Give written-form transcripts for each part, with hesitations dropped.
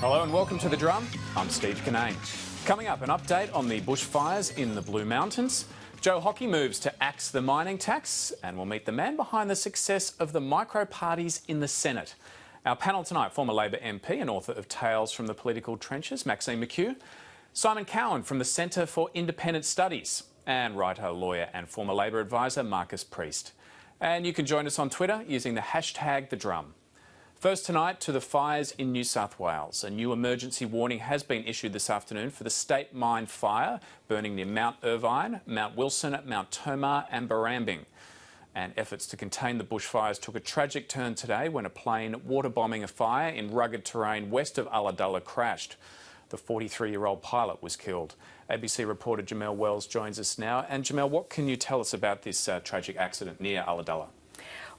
Hello and welcome to The Drum. I'm Steve Cannane. Coming up, an update on the bushfires in the Blue Mountains. Joe Hockey moves to axe the mining tax, and we'll meet the man behind the success of the micro-parties in the Senate. Our panel tonight, former Labor MP and author of Tales from the Political Trenches, Maxine McHugh, Simon Cowan from the Centre for Independent Studies, and writer, lawyer and former Labor advisor Marcus Priest. And you can join us on Twitter using the hashtag #TheDrum. First tonight to the fires in New South Wales. A new emergency warning has been issued this afternoon for the state mine fire burning near Mount Irvine, Mount Wilson, Mount Tomah and Barrambing. And efforts to contain the bushfires took a tragic turn today when a plane water bombing a fire in rugged terrain west of Ulladulla crashed. The 43-year-old pilot was killed. ABC reporter Jamelle Wells joins us now. And Jamelle, what can you tell us about this tragic accident near Ulladulla?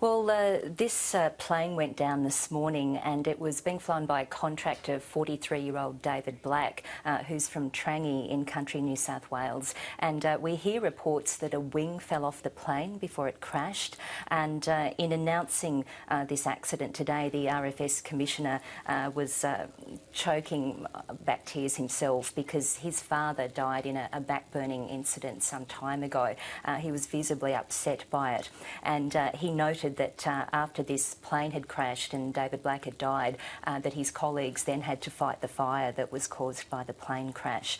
Well, this plane went down this morning and it was being flown by a contractor, 43-year-old David Black, who's from Trangie in country New South Wales. And we hear reports that a wing fell off the plane before it crashed. And in announcing this accident today, the RFS Commissioner was choking back tears himself because his father died in a back-burning incident some time ago. He was visibly upset by it. And he noted that after this plane had crashed and David Black had died, that his colleagues then had to fight the fire that was caused by the plane crash.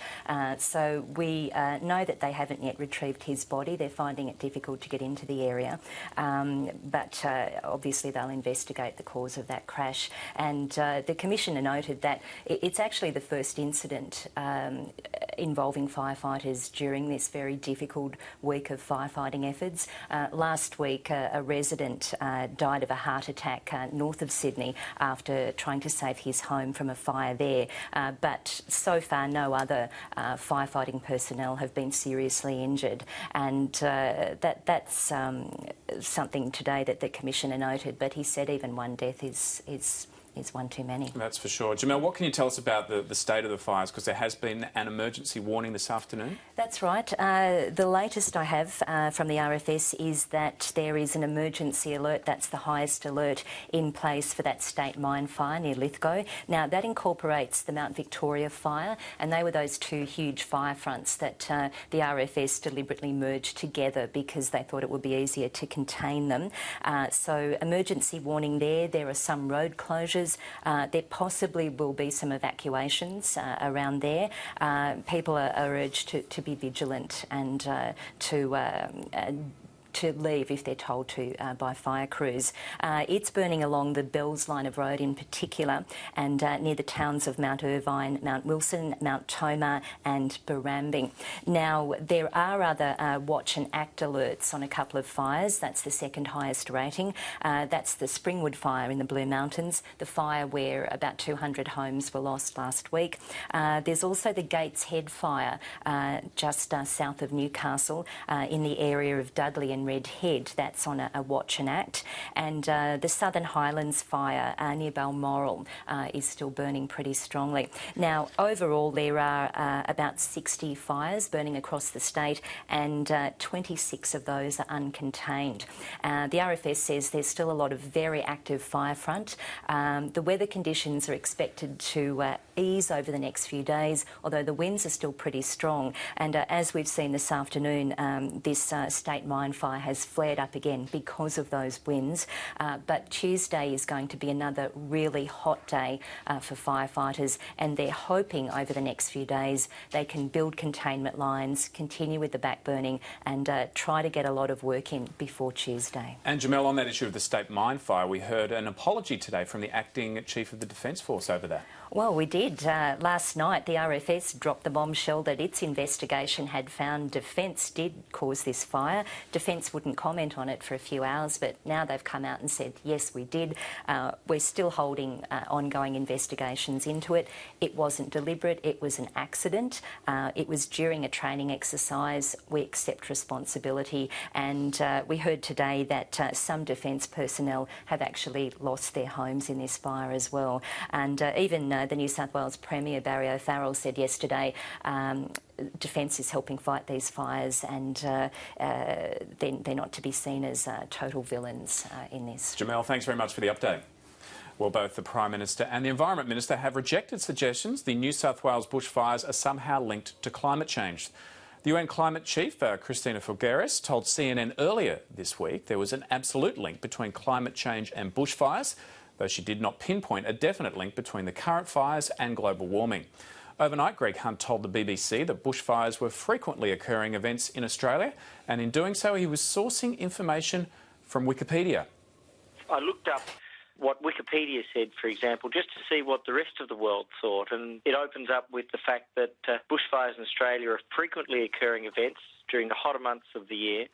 So we know that they haven't yet retrieved his body. They're finding it difficult to get into the area. But obviously they'll investigate the cause of that crash. And the Commissioner noted that it's actually the first incident involving firefighters during this very difficult week of firefighting efforts. Last week, a resident died of a heart attack north of Sydney after trying to save his home from a fire there. But so far, no other firefighting personnel have been seriously injured. And that's something today that the Commissioner noted. But he said even one death is one too many. That's for sure. Jamelle, what can you tell us about the state of the fires? Because there has been an emergency warning this afternoon. That's right. The latest I have from the RFS is that there is an emergency alert. That's the highest alert in place for that state mine fire near Lithgow. Now, that incorporates the Mount Victoria fire, and they were those two huge fire fronts that the RFS deliberately merged together because they thought it would be easier to contain them. So, emergency warning there. There are some road closures. There possibly will be some evacuations around there. People are urged to be vigilant and to leave if they're told to by fire crews. It's burning along the Bells line of road in particular and near the towns of Mount Irvine, Mount Wilson, Mount Tomah and Barrambing. Now, there are other watch and act alerts on a couple of fires. That's the second highest rating. That's the Springwood fire in the Blue Mountains, the fire where about 200 homes were lost last week. There's also the Gates Head fire just south of Newcastle in the area of Dudley and Red Head. That's on a watch and act. And the Southern Highlands fire near Balmoral is still burning pretty strongly. Now, overall, there are about 60 fires burning across the state and 26 of those are uncontained. The RFS says there's still a lot of very active fire front. The weather conditions are expected to ease over the next few days, although the winds are still pretty strong. And as we've seen this afternoon, this state mine fire has flared up again because of those winds. But Tuesday is going to be another really hot day for firefighters, and they're hoping over the next few days they can build containment lines, continue with the backburning and try to get a lot of work in before Tuesday. And Jamelle, on that issue of the state mine fire, we heard an apology today from the acting Chief of the Defence Force over that. Well, we did. Last night, the RFS dropped the bombshell that its investigation had found Defence did cause this fire. Defence wouldn't comment on it for a few hours, but now they've come out and said, yes, we did. We're still holding ongoing investigations into it. It wasn't deliberate. It was an accident. It was during a training exercise. We accept responsibility. And we heard today that some Defence personnel have actually lost their homes in this fire as well. And even the New South Wales Premier, Barry O'Farrell, said yesterday Defence is helping fight these fires and they're not to be seen as total villains in this. Jamelle, thanks very much for the update. Well, both the Prime Minister and the Environment Minister have rejected suggestions the New South Wales bushfires are somehow linked to climate change. The UN Climate Chief, Christina Figueres, told CNN earlier this week there was an absolute link between climate change and bushfires, though she did not pinpoint a definite link between the current fires and global warming. Overnight, Greg Hunt told the BBC that bushfires were frequently occurring events in Australia, and in doing so he was sourcing information from Wikipedia. I looked up what Wikipedia said, for example, just to see what the rest of the world thought, and it opens up with the fact that bushfires in Australia are frequently occurring events during the hotter months of the year.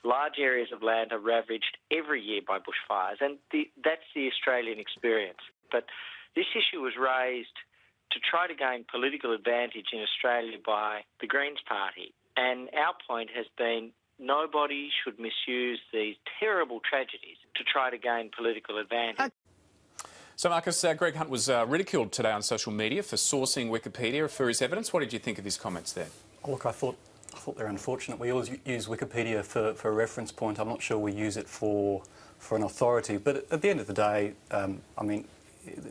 Large areas of land are ravaged every year by bushfires, and that's the Australian experience. But this issue was raised to try to gain political advantage in Australia by the Greens Party, and our point has been nobody should misuse these terrible tragedies to try to gain political advantage. So, Marcus, Greg Hunt was ridiculed today on social media for sourcing Wikipedia for his evidence. What did you think of his comments there? Look, I thought they're unfortunate. We always use Wikipedia for a reference point. I'm not sure we use it for an authority. But at the end of the day, I mean,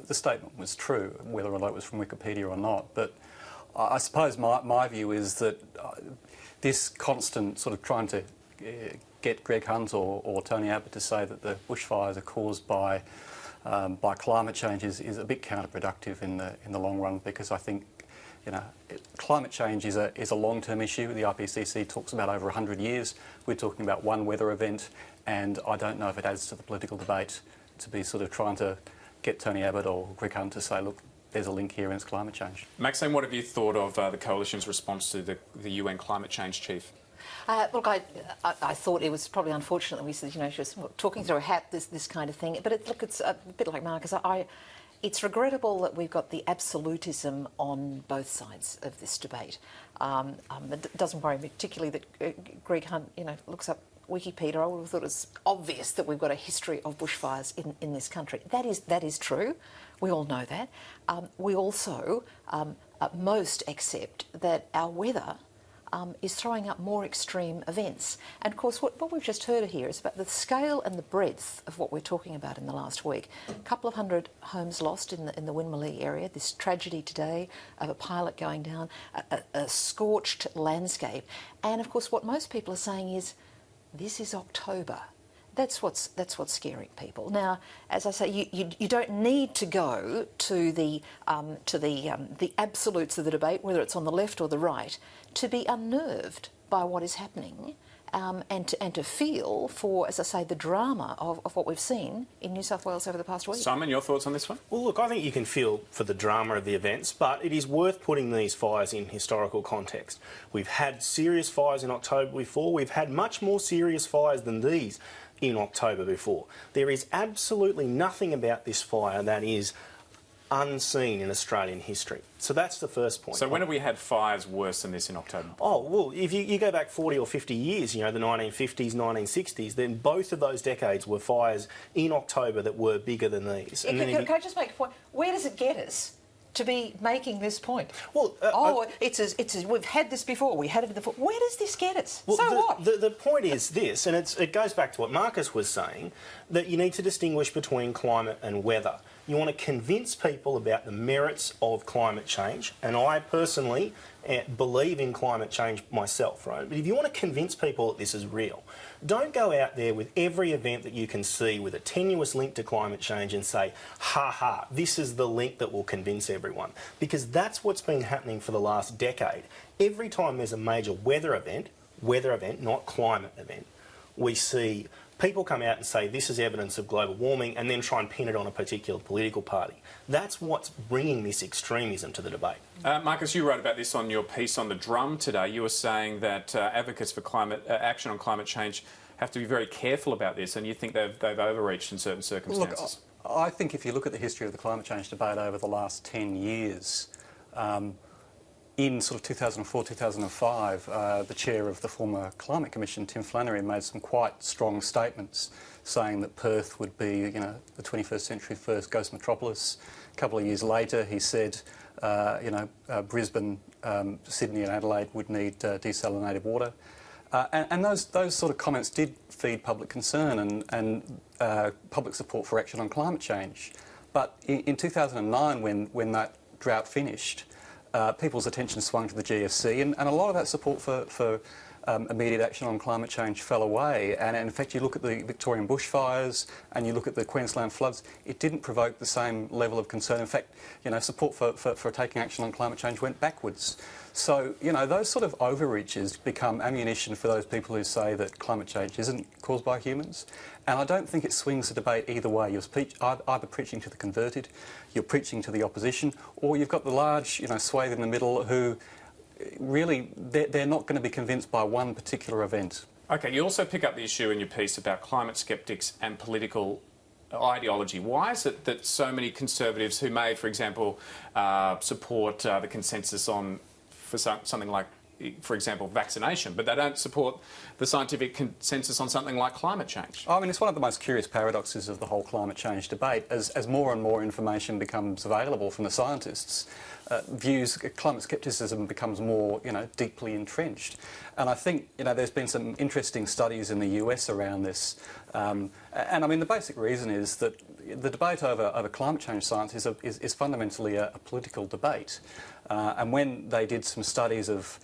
the statement was true, whether or not it was from Wikipedia or not. But I suppose my view is that this constant sort of trying to get Greg Hunt or Tony Abbott to say that the bushfires are caused by climate change is a bit counterproductive in the long run, because I think, you know, climate change is a long-term issue. The IPCC talks about over 100 years. We're talking about one weather event, and I don't know if it adds to the political debate to be sort of trying to get Tony Abbott or Greg Hunt to say, look, there's a link here and it's climate change. Maxine, what have you thought of the Coalition's response to the UN Climate Change Chief? Look, I thought it was probably unfortunate that we said, you know, she was talking through a hat, this kind of thing. But it's a bit like Marcus. It's regrettable that we've got the absolutism on both sides of this debate. It doesn't worry me particularly that Greg Hunt, you know, looks up Wikipedia. I would have thought it was obvious that we've got a history of bushfires in this country. That is true. We all know that. We also most accept that our weather is throwing up more extreme events. And of course, what we've just heard here is about the scale and the breadth of what we're talking about in the last week. A couple of hundred homes lost in the Winmalee area, this tragedy today of a pilot going down, a scorched landscape. And of course, what most people are saying is, this is October. That's what's scaring people. Now, as I say, you don't need to go to the absolutes of the debate, whether it's on the left or the right, to be unnerved by what is happening, and to feel for, as I say, the drama of what we've seen in New South Wales over the past week. Simon, your thoughts on this one? Well, look, I think you can feel for the drama of the events, but it is worth putting these fires in historical context. We've had serious fires in October before. We've had much more serious fires than these in October before. There is absolutely nothing about this fire that is unseen in Australian history. So that's the first point. So when have we had fires worse than this in October? Oh, well, if you go back 40 or 50 years, you know, the 1950s, 1960s, then both of those decades were fires in October that were bigger than these. And can I just make a point? Where does it get us to be making this point? Well, it's as we've had this before. We had it before. Where does this get us? Well, so what? The point is this, and it goes back to what Marcus was saying, that you need to distinguish between climate and weather. You want to convince people about the merits of climate change, and I personally believe in climate change myself, right? But if you want to convince people that this is real, don't go out there with every event that you can see with a tenuous link to climate change and say, ha ha, this is the link that will convince everyone. Because that's what's been happening for the last decade. Every time there's a major weather event, not climate event, we see people come out and say this is evidence of global warming and then try and pin it on a particular political party. That's what's bringing this extremism to the debate. Marcus, you wrote about this on your piece on The Drum today. You were saying that advocates for climate action on climate change have to be very careful about this, and you think they've overreached in certain circumstances. Look, I think if you look at the history of the climate change debate over the last 10 years, in sort of 2004, 2005, the chair of the former Climate Commission, Tim Flannery, made some quite strong statements saying that Perth would be, you know, the 21st century first ghost metropolis. A couple of years later, he said, Brisbane, Sydney and Adelaide would need desalinated water. And those sort of comments did feed public concern and public support for action on climate change. But in 2009, when that drought finished, people's attention swung to the GFC, and a lot of that support for immediate action on climate change fell away. And in fact, you look at the Victorian bushfires and you look at the Queensland floods, it didn't provoke the same level of concern. In fact, support for taking action on climate change went backwards. So, those sort of overreaches become ammunition for those people who say that climate change isn't caused by humans. And I don't think it swings the debate either way. You're either preaching to the converted, you're preaching to the opposition, or you've got the large, swathe in the middle who really, they're not going to be convinced by one particular event. OK, you also pick up the issue in your piece about climate sceptics and political ideology. Why is it that so many Conservatives who may, for example, support the consensus on for something like, for example, vaccination, but they don't support the scientific consensus on something like climate change? I mean, it's one of the most curious paradoxes of the whole climate change debate. As more and more information becomes available from the scientists, climate scepticism becomes more, deeply entrenched. And I think, there's been some interesting studies in the US around this. And I mean, the basic reason is that the debate over climate change science is fundamentally a political debate. And when they did some studies of,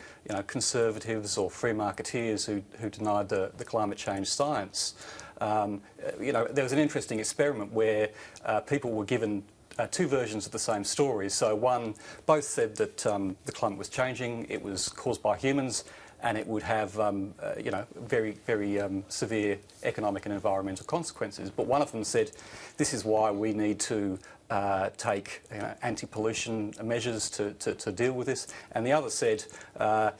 conservatives or free marketeers who denied the climate change science, there was an interesting experiment where people were given two versions of the same story. So both said that the climate was changing, it was caused by humans, and it would have, very, very severe economic and environmental consequences. But one of them said, this is why we need to take anti-pollution measures to deal with this. And the other said,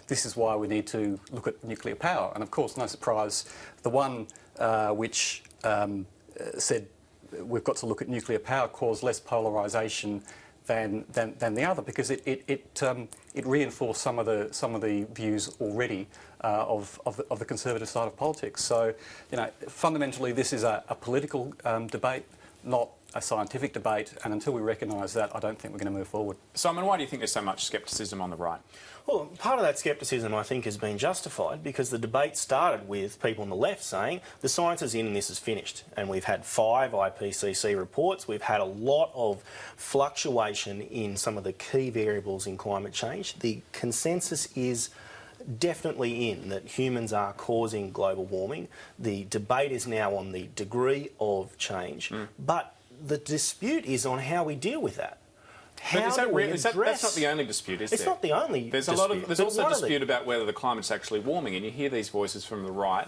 this is why we need to look at nuclear power. And of course, no surprise, the one which said we've got to look at nuclear power caused less polarisation than the other, because it reinforced some of the views already of the conservative side of politics. So, fundamentally, this is a political debate, not a scientific debate, and until we recognise that, I don't think we're going to move forward. Simon, why do you think there's so much scepticism on the right? Well, part of that scepticism, I think, has been justified because the debate started with people on the left saying the science is in and this is finished. And we've had 5 IPCC reports. We've had a lot of fluctuation in some of the key variables in climate change. The consensus is definitely in that humans are causing global warming. The debate is now on the degree of change. But the dispute is on how we deal with that. But that's not the only dispute, is there? It's not the only dispute. There's also a dispute about whether the climate's actually warming, and you hear these voices from the right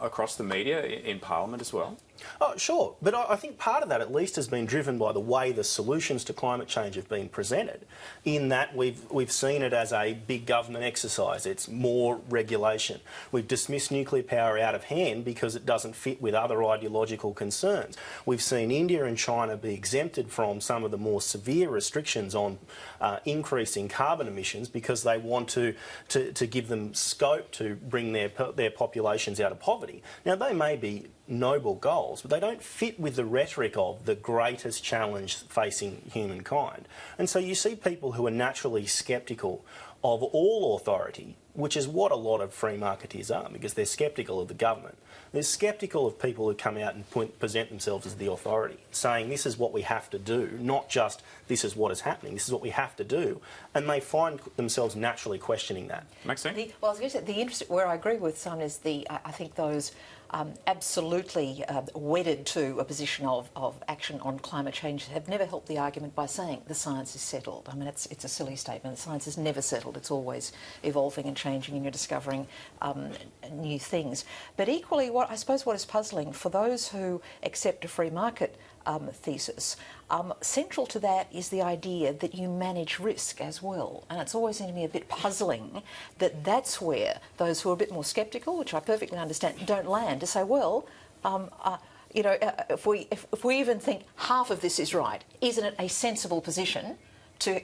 across the media, in Parliament as well. Oh, sure. But I think part of that at least has been driven by the way the solutions to climate change have been presented, in that we've seen it as a big government exercise. It's more regulation. We've dismissed nuclear power out of hand because it doesn't fit with other ideological concerns. We've seen India and China be exempted from some of the more severe restrictions on increasing carbon emissions because they want to give them scope to bring their populations out of poverty. Now, they may be noble goals, but they don't fit with the rhetoric of the greatest challenge facing humankind. And so you see people who are naturally sceptical of all authority, which is what a lot of free marketeers are, because they're sceptical of the government. They're sceptical of people who come out and present themselves as the authority, saying this is what we have to do, not just this is what is happening, this is what we have to do, and they find themselves naturally questioning that. Makes sense. Well, I was going to say, the interest, where I agree with Simon, is I think those absolutely wedded to a position of action on climate change have never helped the argument by saying the science is settled. I mean, it's a silly statement. The science is never settled. It's always evolving and changing, and you're discovering new things. But equally, what is puzzling for those who accept a free market thesis, central to that is the idea that you manage risk as well. And it's always seemed to me a bit puzzling that that's where those who are a bit more sceptical, which I perfectly understand, don't land, to say, well, if we even think half of this is right, isn't it a sensible position to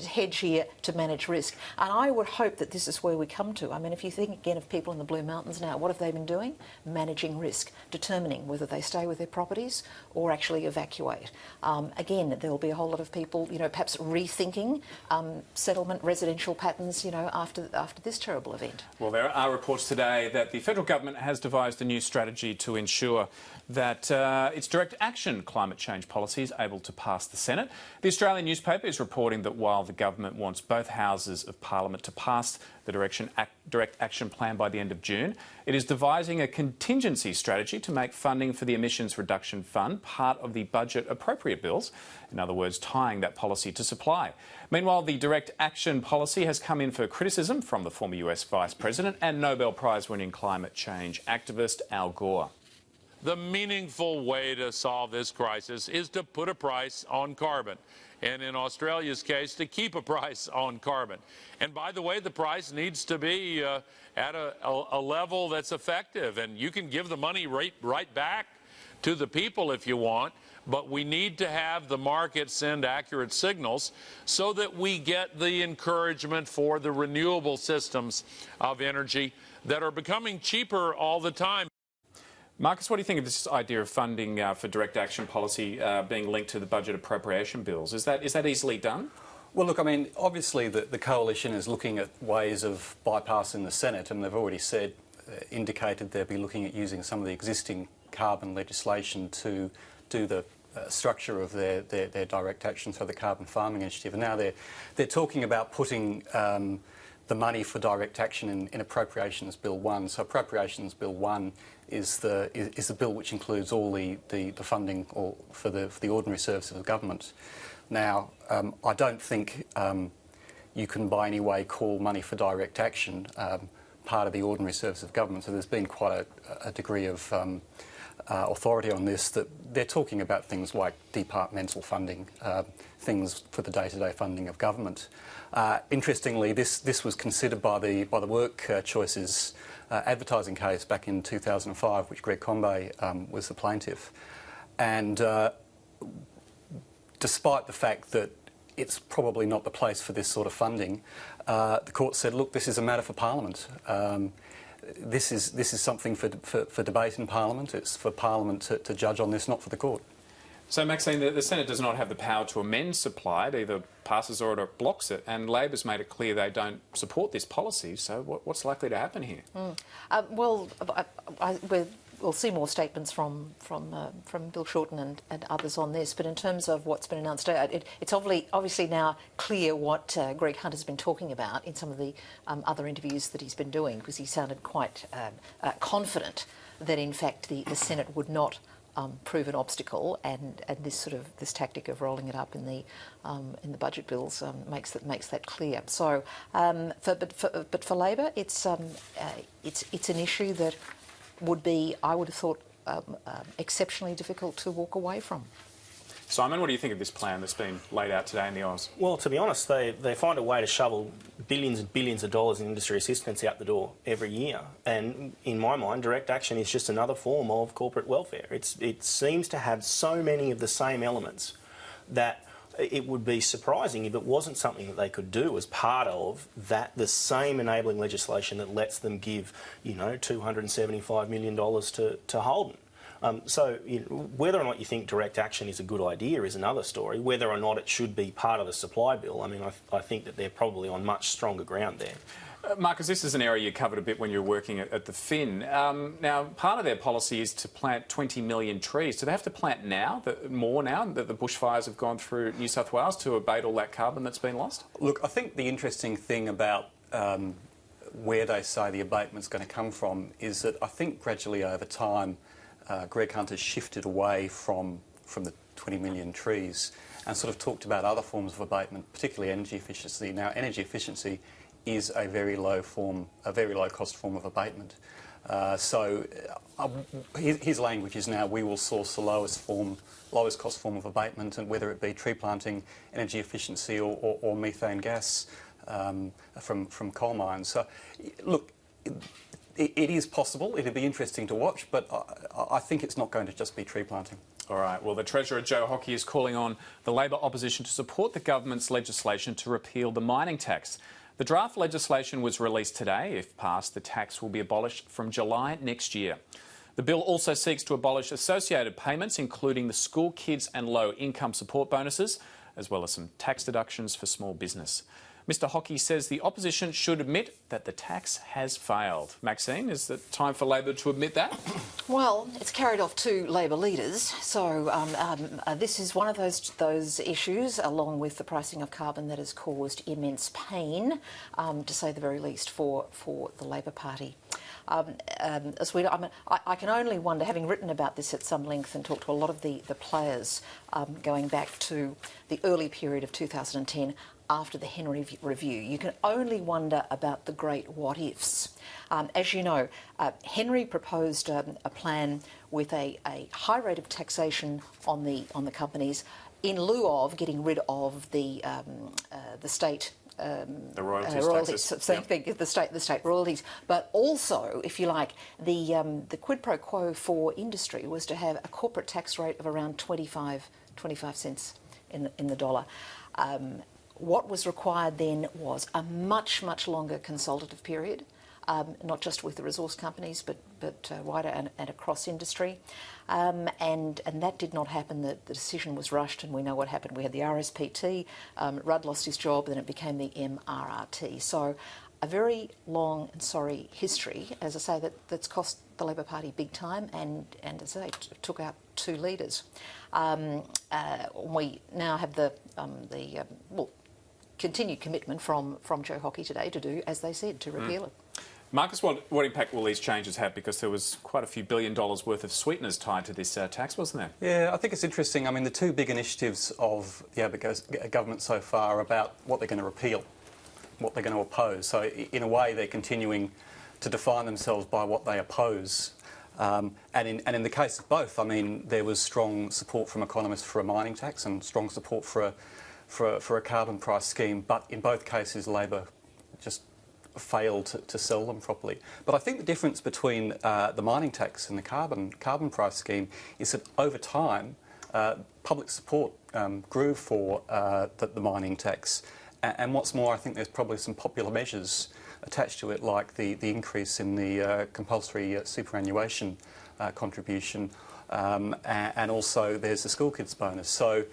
hedge here, to manage risk. And I would hope that this is where we come to. I mean, if you think again of people in the Blue Mountains now, what have they been doing? Managing risk, determining whether they stay with their properties or actually evacuate. Again, there'll be a whole lot of people, you know, perhaps rethinking settlement residential patterns, you know, after this terrible event. Well, there are reports today that the federal government has devised a new strategy to ensure that its direct action climate change policy is able to pass the Senate. The Australian newspaper is reporting that while the government wants both houses of Parliament to pass the direct action plan by the end of June, it is devising a contingency strategy to make funding for the Emissions Reduction Fund part of the budget appropriate bills. In other words, tying that policy to supply. Meanwhile, the direct action policy has come in for criticism from the former US Vice President and Nobel Prize-winning climate change activist Al Gore. The meaningful way to solve this crisis is to put a price on carbon. And in Australia's case, to keep a price on carbon. And by the way, the price needs to be at a level that's effective. And you can give the money right back to the people if you want, but we need to have the market send accurate signals so that we get the encouragement for the renewable systems of energy that are becoming cheaper all the time. Marcus, what do you think of this idea of funding for direct action policy being linked to the budget appropriation bills? Is that easily done? Well, look, I mean, obviously the coalition is looking at ways of bypassing the Senate, and they've already said, indicated they'll be looking at using some of the existing carbon legislation to do the structure of their direct action, so the carbon farming initiative. And now they're talking about putting the money for direct action in Appropriations Bill 1. So Appropriations Bill 1 is the bill which includes all the funding for the ordinary services of government. Now, I don't think you can by any way call money for direct action part of the ordinary service of government. So there's been quite a degree of authority on this, that they're talking about things like departmental funding, things for the day-to-day funding of government. Interestingly, this was considered by the Work Choices advertising case back in 2005, which Greg Combay was the plaintiff. And despite the fact that it's probably not the place for this sort of funding, the court said, look, this is a matter for Parliament. This is something for debate in Parliament. It's for Parliament to judge on this, not for the court. So, Maxine, the Senate does not have the power to amend supply. It either passes or it blocks it. And Labor's made it clear they don't support this policy. So what's likely to happen here? We'll see more statements from Bill Shorten and others on this. But in terms of what's been announced today, it's obviously now clear what Greg Hunt has been talking about in some of the other interviews that he's been doing, because he sounded quite confident that in fact the Senate would not prove an obstacle, and this tactic of rolling it up in the budget bills makes that clear. So, but for Labor, it's an issue that would be, I would have thought, exceptionally difficult to walk away from. Simon, what do you think of this plan that's been laid out today in the Oz? Well, to be honest, they find a way to shovel billions and billions of dollars in industry assistance out the door every year. And in my mind, direct action is just another form of corporate welfare. It seems to have so many of the same elements that it would be surprising if it wasn't something that they could do as part of the same enabling legislation that lets them give, $275 million to Holden. So whether or not you think direct action is a good idea is another story. Whether or not it should be part of the supply bill, I mean, I think that they're probably on much stronger ground there. Marcus, this is an area you covered a bit when you were working at the Fin. Now, part of their policy is to plant 20 million trees. Do they have to plant more now that the bushfires have gone through New South Wales to abate all that carbon that's been lost? Look, I think the interesting thing about where they say the abatement's going to come from is that I think gradually over time Greg Hunt has shifted away from the 20 million trees and sort of talked about other forms of abatement, particularly energy efficiency. Now, energy efficiency is a very low cost form of abatement. His language is now we will source the lowest cost form of abatement, and whether it be tree planting, energy efficiency, or methane gas from coal mines. So, look, it is possible. It'll be interesting to watch, but I think it's not going to just be tree planting. All right. Well, the Treasurer, Joe Hockey, is calling on the Labor opposition to support the government's legislation to repeal the mining tax. The draft legislation was released today. If passed, the tax will be abolished from July next year. The bill also seeks to abolish associated payments, including the school kids and low income support bonuses, as well as some tax deductions for small business. Mr Hockey says the opposition should admit that the tax has failed. Maxine, is it time for Labor to admit that? Well, it's carried off to Labor leaders. So this is one of those issues, along with the pricing of carbon, that has caused immense pain, to say the very least, for the Labor Party. I can only wonder, having written about this at some length and talked to a lot of the players going back to the early period of 2010, after the Henry Review, you can only wonder about the great what-ifs. As you know, Henry proposed a plan with a high rate of taxation on the companies in lieu of getting rid of the state the royalties. The state royalties, but also, if you like, the quid pro quo for industry was to have a corporate tax rate of around 25 cents in the dollar. What was required then was a much longer consultative period, not just with the resource companies, but wider and across industry. And that did not happen. The decision was rushed, and we know what happened. We had the RSPT, Rudd lost his job, then it became the MRRT. So a very long and sorry history, as I say, that's cost the Labor Party big time, and as I say, took out two leaders. We now have the continued commitment from Joe Hockey today to do, as they said, to repeal it. Marcus, what impact will these changes have? Because there was quite a few $1 billion worth of sweeteners tied to this tax, wasn't there? Yeah, I think it's interesting. I mean, the two big initiatives of the Labor government so far are about what they're going to repeal, what they're going to oppose. So in a way, they're continuing to define themselves by what they oppose. And in the case of both, I mean, there was strong support from economists for a mining tax and strong support for a carbon price scheme, but in both cases Labor just failed to sell them properly. But I think the difference between the mining tax and the carbon price scheme is that over time public support grew for the mining tax, and what's more, I think there's probably some popular measures attached to it, like the increase in the compulsory superannuation contribution, and also there's the school kids bonus. So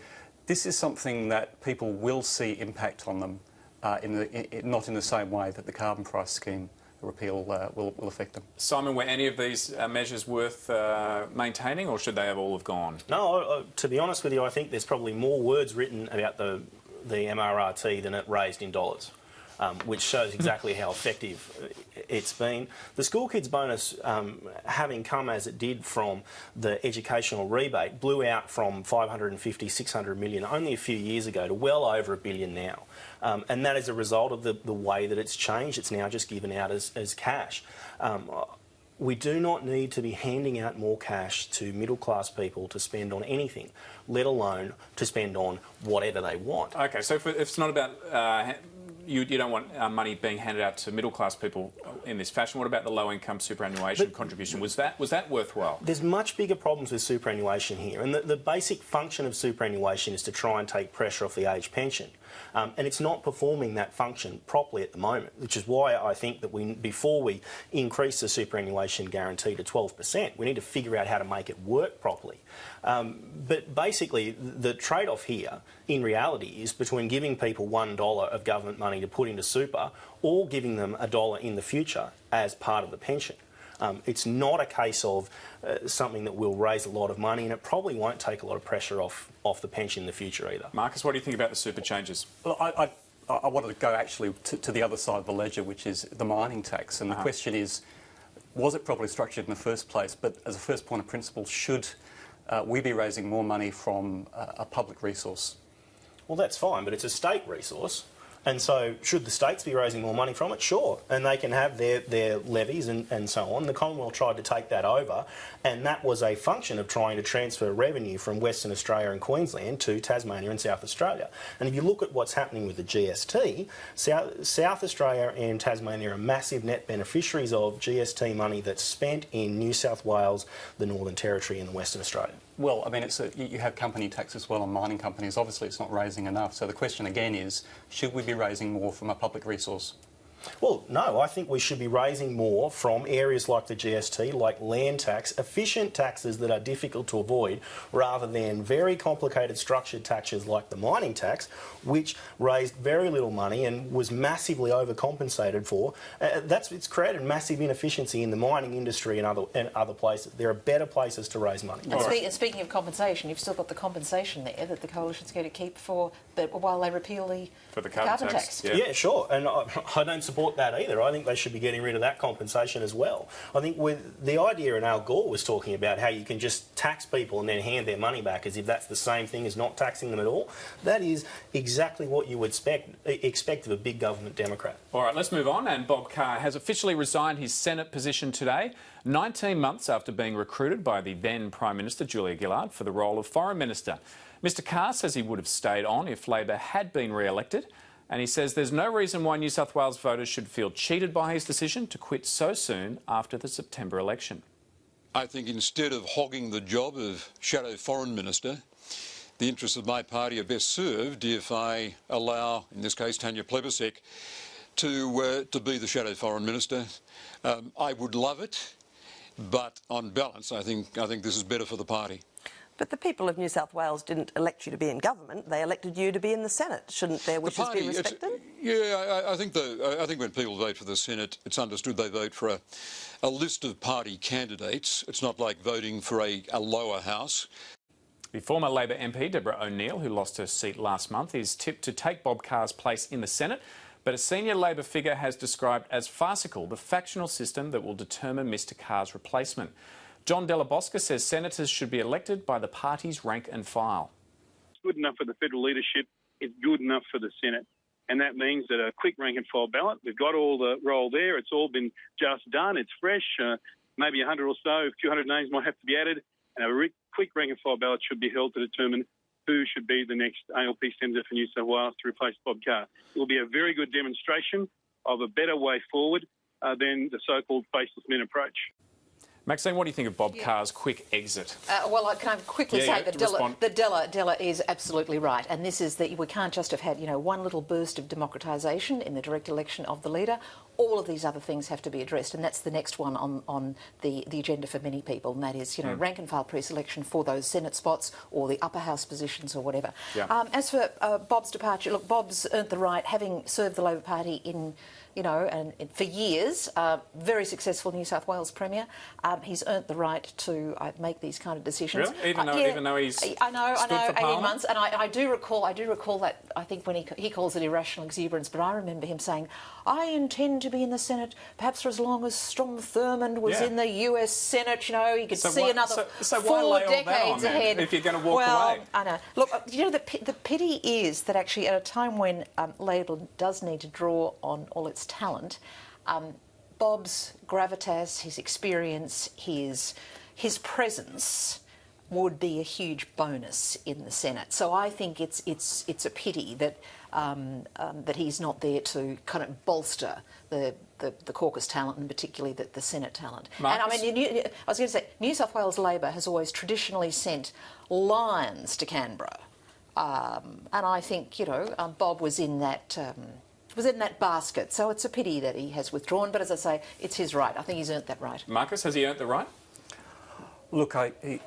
this is something that people will see impact on them, not in the same way that the carbon price scheme repeal will affect them. Simon, were any of these measures worth maintaining, or should they have all have gone? No, to be honest with you, I think there's probably more words written about the MRRT than it raised in dollars. Which shows exactly how effective it's been. The school kids bonus, having come as it did from the educational rebate, blew out from 550, 600 million only a few years ago to well over $1 billion now. And that is a result of the way that it's changed. It's now just given out as cash. We do not need to be handing out more cash to middle-class people to spend on anything, let alone to spend on whatever they want. OK, so if it's not about... You don't want money being handed out to middle-class people in this fashion. What about the low-income superannuation contribution? Was that worthwhile? There's much bigger problems with superannuation here, and the basic function of superannuation is to try and take pressure off the age pension. And it's not performing that function properly at the moment, which is why I think that before we increase the superannuation guarantee to 12%, we need to figure out how to make it work properly. But basically, the trade-off here, in reality, is between giving people $1 of government money to put into super or giving them $1 in the future as part of the pension. It's not a case of something that will raise a lot of money, and it probably won't take a lot of pressure off the pension in the future either. Marcus, what do you think about the super changes? Well, I wanted to go actually to the other side of the ledger, which is the mining tax. And the question is, was it properly structured in the first place? But as a first point of principle, should we be raising more money from a public resource? Well, that's fine, but it's a state resource. And so should the states be raising more money from it? Sure. And they can have their levies and so on. The Commonwealth tried to take that over, and that was a function of trying to transfer revenue from Western Australia and Queensland to Tasmania and South Australia. And if you look at what's happening with the GST, South Australia and Tasmania are massive net beneficiaries of GST money that's spent in New South Wales, the Northern Territory and Western Australia. Well, I mean, you have company tax as well on mining companies. Obviously, it's not raising enough. So the question again is, should we be raising more from a public resource? Well, no, I think we should be raising more from areas like the GST, like land tax, efficient taxes that are difficult to avoid, rather than very complicated structured taxes like the mining tax, which raised very little money and was massively overcompensated for. It's created massive inefficiency in the mining industry and other places. There are better places to raise money. And speaking of compensation, you've still got the compensation there that the coalition's going to keep while they repeal the carbon tax. Yeah, sure. And I don't support that either. I think they should be getting rid of that compensation as well. I think with the idea, and Al Gore was talking about how you can just tax people and then hand their money back as if that's the same thing as not taxing them at all. That is exactly what you would expect of a big government Democrat. All right, let's move on. And Bob Carr has officially resigned his Senate position today, 19 months after being recruited by the then Prime Minister Julia Gillard for the role of Foreign Minister. Mr Carr says he would have stayed on if Labor had been re-elected. And he says there's no reason why New South Wales voters should feel cheated by his decision to quit so soon after the September election. I think instead of hogging the job of Shadow Foreign Minister, the interests of my party are best served if I allow, in this case, Tanya Plibersek, to be the Shadow Foreign Minister. I would love it, but on balance, I think this is better for the party. But the people of New South Wales didn't elect you to be in government; they elected you to be in the Senate. Shouldn't their wishes be respected? I think when people vote for the Senate, it's understood they vote for a list of party candidates. It's not like voting for a lower house. The former Labor MP, Deborah O'Neill, who lost her seat last month, is tipped to take Bob Carr's place in the Senate. But a senior Labor figure has described as farcical the factional system that will determine Mr Carr's replacement. John Della Bosca says senators should be elected by the party's rank and file. It's good enough for the federal leadership, it's good enough for the Senate. And that means that a quick rank and file ballot, we've got all the roll there, it's all been just done, it's fresh, maybe 100 or so, a few hundred names might have to be added, and a quick rank and file ballot should be held to determine who should be the next ALP Senator for New South Wales to replace Bob Carr. It will be a very good demonstration of a better way forward than the so-called faceless men approach. Maxine, what do you think of Bob Carr's quick exit? Well, can I quickly say that Della is absolutely right, and this is that we can't just have had one little burst of democratisation in the direct election of the leader. All of these other things have to be addressed, and that's the next one on the agenda for many people, and that is rank and file pre-selection for those Senate spots or the upper house positions or whatever. Yeah. As for Bob's departure, look, Bob's earned the right, having served the Labor Party in and for years, very successful New South Wales Premier. He's earned the right to make these kind of decisions. Really? Even though he's I know, 18 months, and I do recall that. I think when he calls it irrational exuberance, but I remember him saying, "I intend to be in the Senate, perhaps for as long as Strom Thurmond was in the US Senate." He could see another 4 decades ahead. If you're going to walk away, I know. Look, the pity is that actually at a time when Labor does need to draw on all its talent, Bob's gravitas, his experience, his presence would be a huge bonus in the Senate. So I think it's a pity that that he's not there to kind of bolster the caucus talent, and particularly the Senate talent. Marcus? And I mean, I was going to say, New South Wales Labor has always traditionally sent lions to Canberra, and I think Bob was in that. Was in that basket, so it's a pity that he has withdrawn, but as I say, it's his right. I think he's earned that right. Marcus, has he earned the right? Look,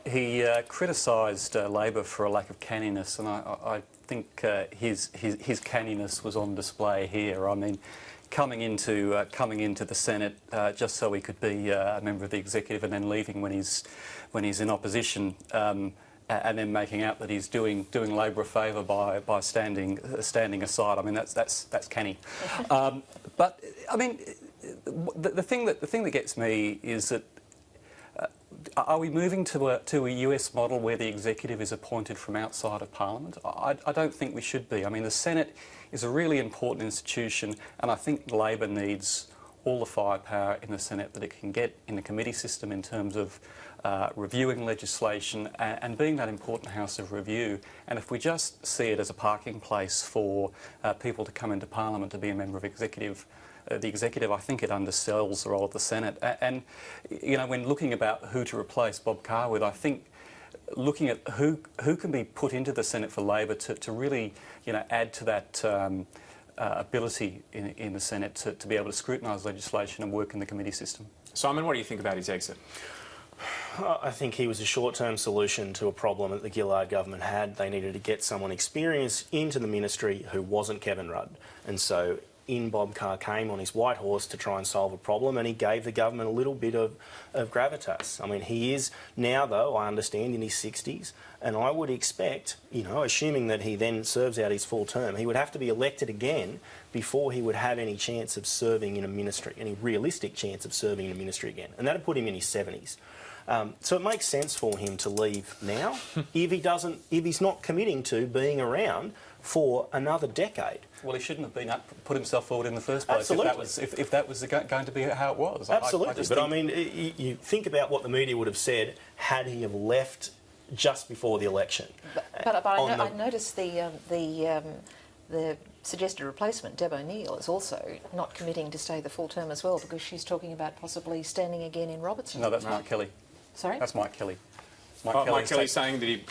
he criticised Labor for a lack of canniness, and I think his canniness was on display here. I mean, coming into the Senate just so he could be a member of the executive, and then leaving when he's in opposition. And then making out that he's doing Labor a favour by standing aside. I mean, that's canny. But I mean, the thing that gets me is that are we moving to a US model where the executive is appointed from outside of Parliament? I don't think we should be. I mean, the Senate is a really important institution, and I think Labor needs all the firepower in the Senate that it can get in the committee system in terms of reviewing legislation and being that important house of review. And if we just see it as a parking place for people to come into Parliament to be a member of the executive, I think it undersells the role of the Senate. And when looking about who to replace Bob Carr with, I think looking at who can be put into the Senate for Labor to really, add to that ability in the Senate to be able to scrutinise legislation and work in the committee system. Simon, what do you think about his exit? I think he was a short-term solution to a problem that the Gillard government had. They needed to get someone experienced into the ministry who wasn't Kevin Rudd. And so in Bob Carr came on his white horse to try and solve a problem, and he gave the government a little bit of gravitas. I mean, he is now, though, I understand, in his 60s, and I would expect, assuming that he then serves out his full term, he would have to be elected again before he would have any chance of serving in a ministry, any realistic chance of serving in a ministry again. And that would put him in his 70s. So it makes sense for him to leave now if he's not committing to being around for another decade. Well, he shouldn't have put himself forward in the first place. Absolutely. If that was going to be how it was. Absolutely. I mean, you think about what the media would have said had he have left just before the election. But I noticed the suggested replacement, Deb O'Neill, is also not committing to stay the full term as well, because she's talking about possibly standing again in Robertson. No, that's Mike Kelly. Sorry? That's Mike Kelly. Mike Kelly's saying that he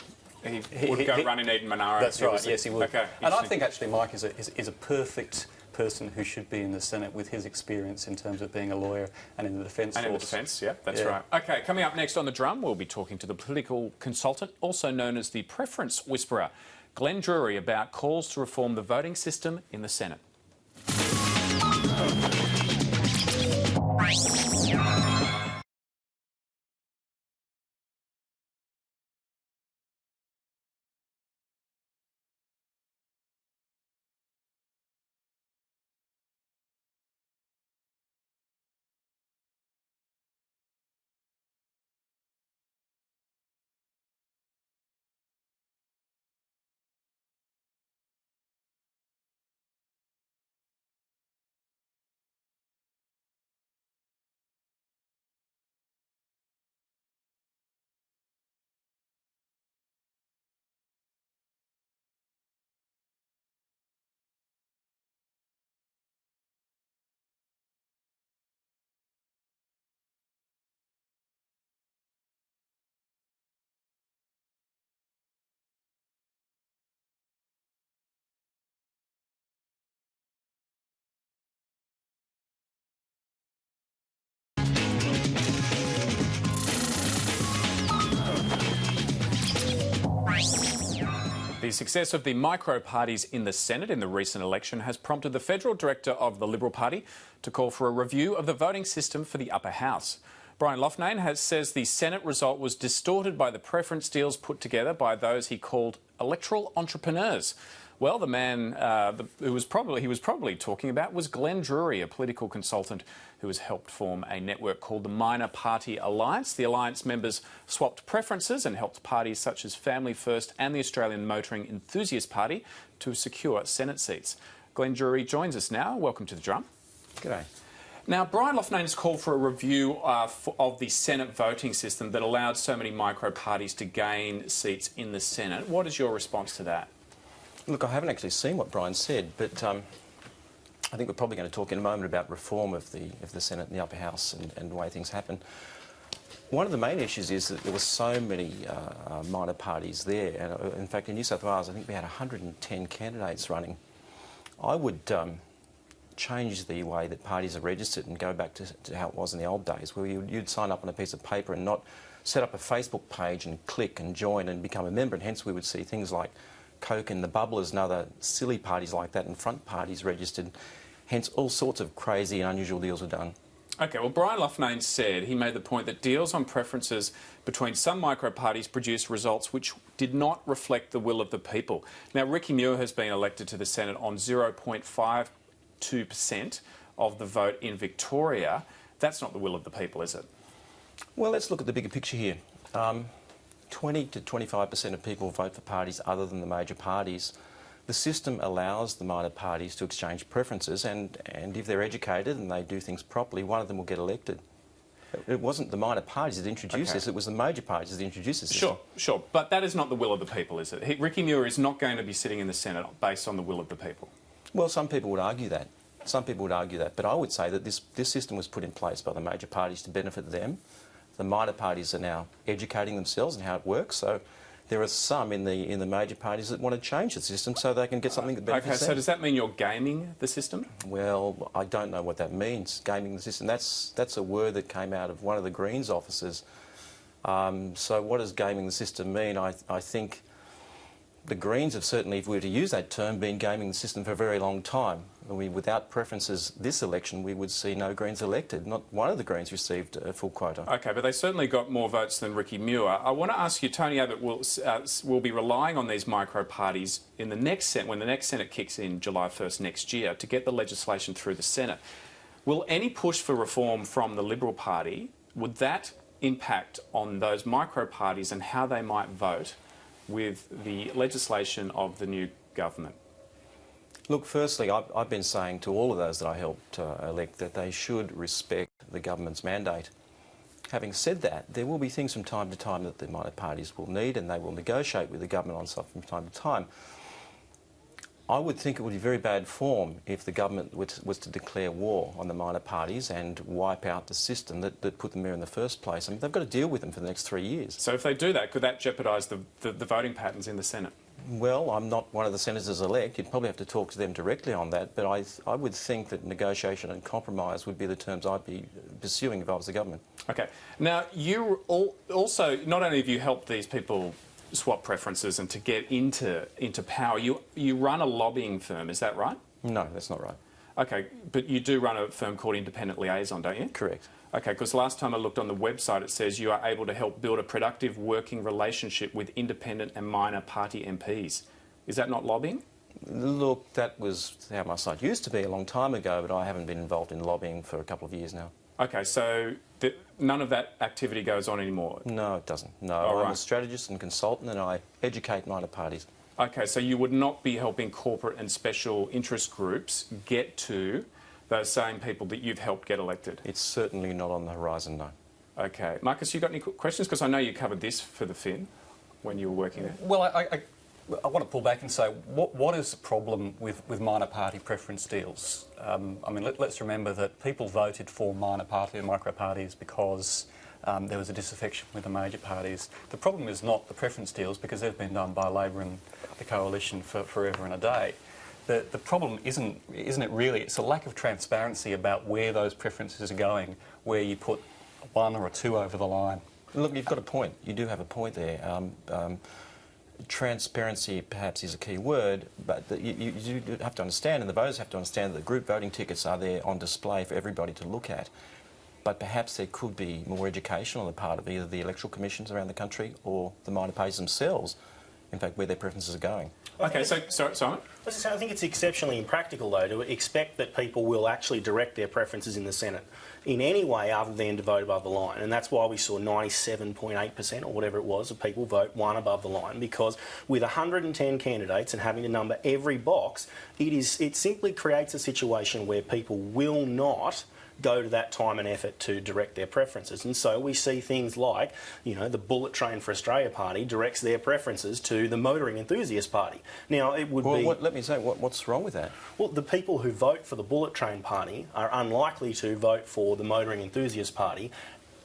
would go run in Eden Monaro. That's right, yes, he would. Okay, and I think actually Mike is a perfect person who should be in the Senate with his experience in terms of being a lawyer and in the defence force. And in the defence, yeah, that's right. OK, coming up next on The Drum, we'll be talking to the political consultant, also known as the preference whisperer, Glenn Drury, about calls to reform the voting system in the Senate. The success of the micro-parties in the Senate in the recent election has prompted the federal director of the Liberal Party to call for a review of the voting system for the upper house. Brian Loughnane says the Senate result was distorted by the preference deals put together by those he called electoral entrepreneurs. Well, the man he was probably talking about was Glenn Drury, a political consultant who has helped form a network called the Minor Party Alliance. The alliance members swapped preferences and helped parties such as Family First and the Australian Motoring Enthusiast Party to secure Senate seats. Glenn Drury joins us now. Welcome to The Drum. G'day. Now, Brian Loughnane has called for a review of the Senate voting system that allowed so many micro-parties to gain seats in the Senate. What is your response to that? Look, I haven't actually seen what Brian said, but I think we're probably going to talk in a moment about reform of the Senate and the upper house and the way things happen. One of the main issues is that there were so many minor parties there. And in fact, in New South Wales, I think we had 110 candidates running. I would change the way that parties are registered and go back to how it was in the old days, where you'd sign up on a piece of paper and not set up a Facebook page and click and join and become a member. And hence we would see things like Coke and the Bubblers and other silly parties like that and front parties registered. Hence all sorts of crazy and unusual deals were done. OK, well, Brian Loughnane said he made the point that deals on preferences between some micro-parties produced results which did not reflect the will of the people. Now, Ricky Muir has been elected to the Senate on 0.52% of the vote in Victoria. That's not the will of the people, is it? Well, let's look at the bigger picture here. 20 to 25% of people vote for parties other than the major parties. The system allows the minor parties to exchange preferences, and if they're educated and they do things properly, one of them will get elected. It wasn't the minor parties that introduced this, it was the major parties that introduced this system. Sure, but that is not the will of the people, is it? Ricky Muir is not going to be sitting in the Senate based on the will of the people. Well, some people would argue that. Some people would argue that, but I would say that this system was put in place by the major parties to benefit them. The minor parties are now educating themselves on how it works. So there are some in the major parties that want to change the system so they can get something that benefits them. So does that mean you're gaming the system? Well, I don't know what that means, gaming the system. That's a word that came out of one of the Greens offices. So what does gaming the system mean? I think the Greens have certainly, if we were to use that term, been gaming the system for a very long time. Without preferences this election, we would see no Greens elected. Not one of the Greens received a full quota. OK, but they certainly got more votes than Ricky Muir. I want to ask you, Tony Abbott will be relying on these micro-parties in the next Senate, when the next Senate kicks in July 1st next year, to get the legislation through the Senate. Will any push for reform from the Liberal Party, would that impact on those micro-parties and how they might vote with the legislation of the new government? Look, firstly, I've been saying to all of those that I helped elect that they should respect the government's mandate. Having said that, there will be things from time to time that the minor parties will need, and they will negotiate with the government on stuff from time to time. I would think it would be very bad form if the government was to declare war on the minor parties and wipe out the system that put them there in the first place. I mean, they've got to deal with them for the next 3 years. So if they do that, could that jeopardise the voting patterns in the Senate? Well, I'm not one of the senators-elect. You'd probably have to talk to them directly on that, but I would think that negotiation and compromise would be the terms I'd be pursuing if I was the government. OK. Now, you also, not only have you helped these people swap preferences and to get into power, you run a lobbying firm, is that right? No, that's not right. OK, but you do run a firm called Independent Liaison, don't you? Correct. OK, because last time I looked on the website, it says you are able to help build a productive working relationship with independent and minor party MPs. Is that not lobbying? Look, that was how my site used to be a long time ago, but I haven't been involved in lobbying for a couple of years now. OK, so none of that activity goes on anymore? No, it doesn't. No, I'm a strategist and consultant, and I educate minor parties. OK, so you would not be helping corporate and special interest groups get to those same people that you've helped get elected? It's certainly not on the horizon, no. OK. Marcus, you got any questions? Because I know you covered this for the Fin when you were working there. Well, I want to pull back and say, what is the problem with minor party preference deals? I mean, let's remember that people voted for minor party and micro parties because there was a disaffection with the major parties. The problem is not the preference deals, because they've been done by Labor and the Coalition for forever and a day. The problem isn't it really? It's a lack of transparency about where those preferences are going, where you put one or two over the line. Look, you've got a point. You do have a point there. Transparency perhaps is a key word, but you do have to understand, and the voters have to understand, that the group voting tickets are there on display for everybody to look at. But perhaps there could be more education on the part of either the electoral commissions around the country or the minor parties themselves, in fact, where their preferences are going. OK, so, Simon? I think it's exceptionally impractical, though, to expect that people will actually direct their preferences in the Senate in any way other than to vote above the line. And that's why we saw 97.8% or whatever it was of people vote one above the line, because with 110 candidates and having to number every box, it simply creates a situation where people will not go to that time and effort to direct their preferences. And so we see things like, the Bullet Train for Australia Party directs their preferences to the Motoring Enthusiast Party. Now, it would be... Let me say, what's wrong with that? Well, the people who vote for the Bullet Train Party are unlikely to vote for the Motoring Enthusiast Party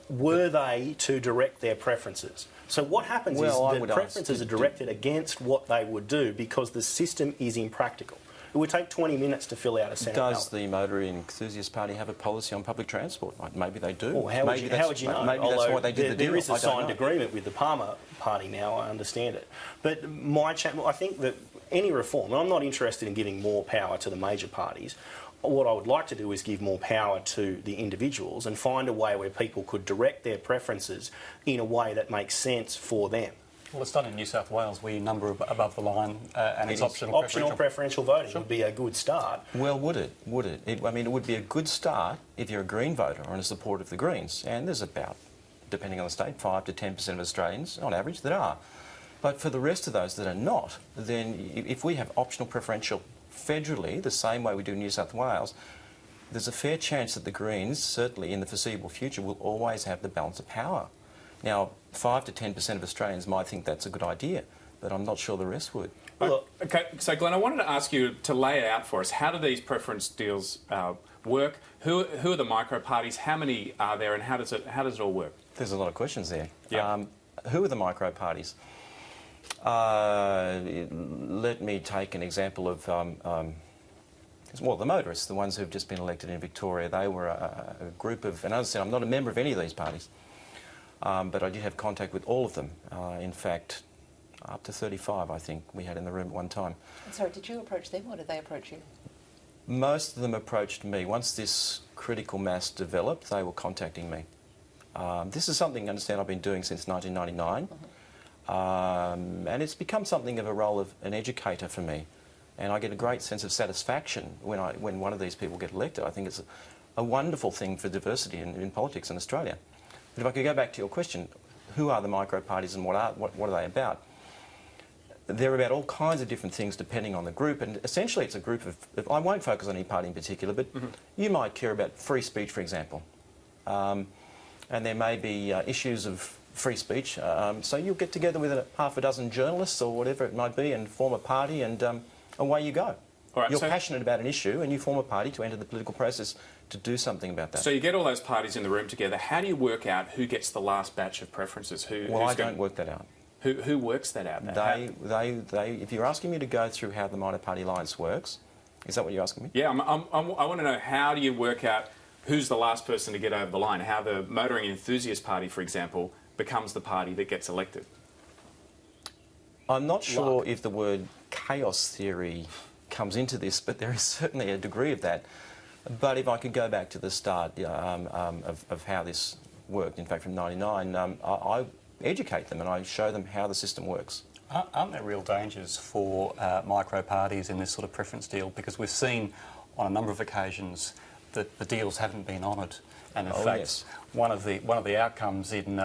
were they to direct their preferences. So what happens is that preferences are directed against what they would do because the system is impractical. It would take 20 minutes to fill out a Senate ballot. Does the Motoring Enthusiast Party have a policy on public transport? Maybe they do. Well, how would you know? Maybe that's why they did the deal. There is a signed agreement with the Palmer Party now, I understand it. But I think that any reform, and I'm not interested in giving more power to the major parties, what I would like to do is give more power to the individuals and find a way where people could direct their preferences in a way that makes sense for them. Well, it's done in New South Wales. We number above the line, and it's optional. Optional preferential voting would be a good start. Well, would it? It would be a good start if you're a Green voter or in support of the Greens. And there's about, depending on the state, 5 to 10% of Australians, on average, that are. But for the rest of those that are not, then if we have optional preferential federally, the same way we do in New South Wales, there's a fair chance that the Greens, certainly in the foreseeable future, will always have the balance of power. Now, 5 to 10% of Australians might think that's a good idea, but I'm not sure the rest would. OK, so Glenn, I wanted to ask you to lay it out for us. How do these preference deals work? Who are the micro parties? How many are there, and how does it all work? There's a lot of questions there. Yeah. Who are the micro parties? Let me take an example of, well, the motorists, the ones who've just been elected in Victoria. They were a group of, and as I said, I'm not a member of any of these parties, but I did have contact with all of them. In fact, up to 35, I think, we had in the room at one time. And sorry, did you approach them or did they approach you? Most of them approached me. Once this critical mass developed, they were contacting me. This is something, understand, I've been doing since 1999. And it's become something of a role of an educator for me. And I get a great sense of satisfaction when one of these people get elected. I think it's a wonderful thing for diversity in politics in Australia. But if I could go back to your question, who are the micro parties and what are they about? They're about all kinds of different things depending on the group, and essentially it's a group of I won't focus on any party in particular, but you might care about free speech, for example. And there may be issues of free speech, so you'll get together with half a dozen journalists or whatever it might be and form a party, and away you go. All right, You're passionate about an issue and you form a party to enter the political process to do something about that. So you get all those parties in the room together. How do you work out who gets the last batch of preferences? Well, I don't work that out. Who works that out? If you're asking me to go through how the minor party alliance works, is that what you're asking me? Yeah, I want to know, how do you work out who's the last person to get over the line? How the Motoring Enthusiast Party, for example, becomes the party that gets elected? I'm not sure if the word chaos theory comes into this, but there is certainly a degree of that. But if I could go back to the start of how this worked, in fact, from '99, I educate them and I show them how the system works. Aren't there real dangers for micro parties in this sort of preference deal? Because we've seen on a number of occasions that the deals haven't been honoured, and in fact, yes. one of the outcomes in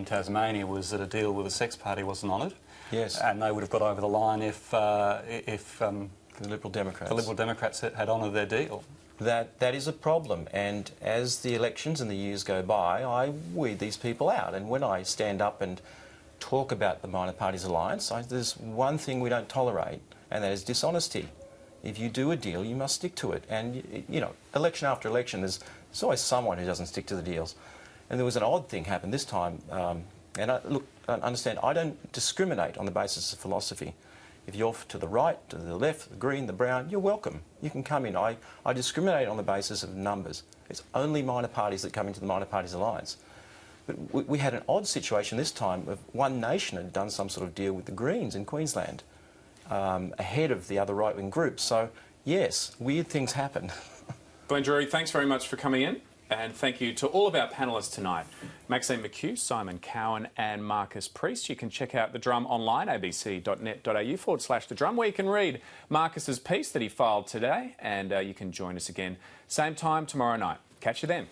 Tasmania was that a deal with the Sex Party wasn't honoured. Yes, and they would have got over the line if the Liberal Democrats had honoured their deal. That is a problem, and as the elections and the years go by, I weed these people out. And when I stand up and talk about the Minor Parties Alliance, there's one thing we don't tolerate, and that is dishonesty. If you do a deal, you must stick to it. And, you know, election after election, there's always someone who doesn't stick to the deals. And there was an odd thing happened this time, look, understand, I don't discriminate on the basis of philosophy. If you're to the right, to the left, the green, the brown, you're welcome. You can come in. I discriminate on the basis of numbers. It's only minor parties that come into the Minor Parties Alliance. But we had an odd situation this time of One Nation had done some sort of deal with the Greens in Queensland ahead of the other right-wing groups. So, yes, weird things happen. Glenn Drury, thanks very much for coming in. And thank you to all of our panellists tonight. Maxine McHugh, Simon Cowan and Marcus Priest. You can check out The Drum online, abc.net.au/The Drum, where you can read Marcus's piece that he filed today, and you can join us again same time tomorrow night. Catch you then.